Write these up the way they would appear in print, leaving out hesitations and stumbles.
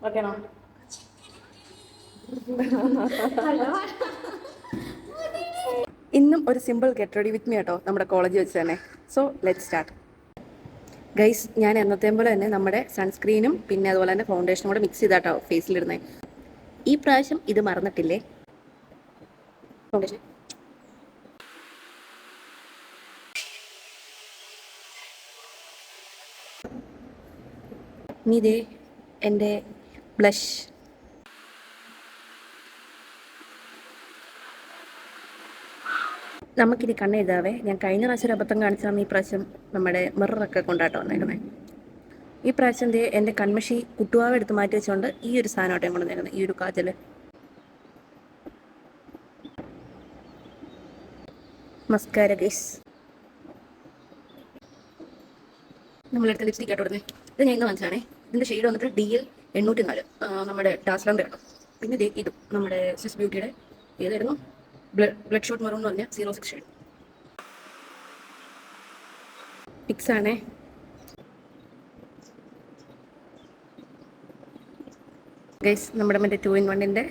ഓക്കെയാണോ? ഇന്നും ഒരു simple get ready with me കേട്ടോ, നമ്മുടെ കോളേജിൽ വെച്ച് തന്നെ. So let start. ഗൈസ്, ഞാൻ എന്നത്തെയും പോലെ തന്നെ നമ്മുടെ സൺസ്ക്രീനും പിന്നെ അതുപോലെ തന്നെ ഫൗണ്ടേഷനും കൂടെ മിക്സ് ചെയ്താട്ടോ ഫേസിലിടുന്നത്. ഈ പ്രാവശ്യം ഇത് മറന്നിട്ടില്ലേ. ഫൗണ്ടേഷൻ ഇതേ എൻ്റെ ബ്ലഷ്. നമുക്കിനി കണ്ണെഴുതാവേ. ഞാൻ കഴിഞ്ഞ പ്രാവശ്യം ഒരു അബദ്ധം കാണിച്ചാൽ ഈ പ്രാവശ്യം നമ്മുടെ മിററൊക്കെ കൊണ്ടാട്ടോ വന്നേക്കുന്നത്. ഈ പ്രാവശ്യം എൻ്റെ കൺമഷി കുട്ടുവാവ് എടുത്ത് മാറ്റി വെച്ചുകൊണ്ട് ഈ ഒരു സാധനമായിട്ട് ഞാൻ കൊണ്ടുവന്നേക്കുന്നത്, ഈ ഒരു കാജല്. Mascara guys. നമ്മളെടുത്ത ലിപ്സ്റ്റിക് ആയിട്ട് കൊടുത്തേ. ഇത് ഞാൻ ഇന്ന് വാങ്ങിച്ചാണേ. ഇതിൻ്റെ ഷെയ്ഡ് വന്നിട്ട് DL804, നമ്മുടെ ഡാസ്ലറിൻ്റെ കേട്ടോ. പിന്നെ ഇതും നമ്മുടെ സ്വിസ് ബ്യൂട്ടിയുടെ ഏതായിരുന്നു, ബ്ലഡ് ഷോട്ട് മെറൂൺ എന്ന് പറഞ്ഞ 06 ഷെയ്ഡ് പിക്സ് ആണേ. ഗൈസ്, നമ്മുടെ മറ്റേ 2-in-1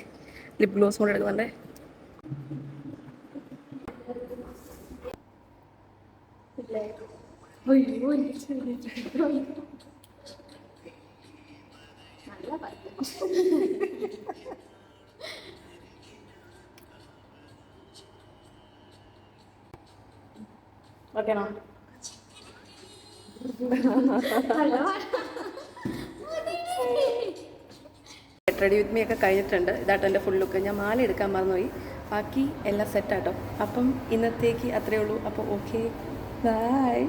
ലിപ് ഗ്ലോസ് കൂടെ എടുക്കുന്നുണ്ട്. ഓക്കെയാണോ? ഗെറ്റ് റെഡി വിത്ത് മീ ഒക്കെ കഴിഞ്ഞിട്ടുണ്ട്. ഇതാട്ടോ എൻ്റെ ഫുൾ ലുക്ക്. ഞാൻ മാല എടുക്കാൻ മറന്നുപോയി. ബാക്കി എല്ലാം സെറ്റാട്ടോ. അപ്പം ഇന്നത്തേക്ക് അത്രയേ ഉള്ളൂ. അപ്പോൾ ഓക്കെ, ബൈ.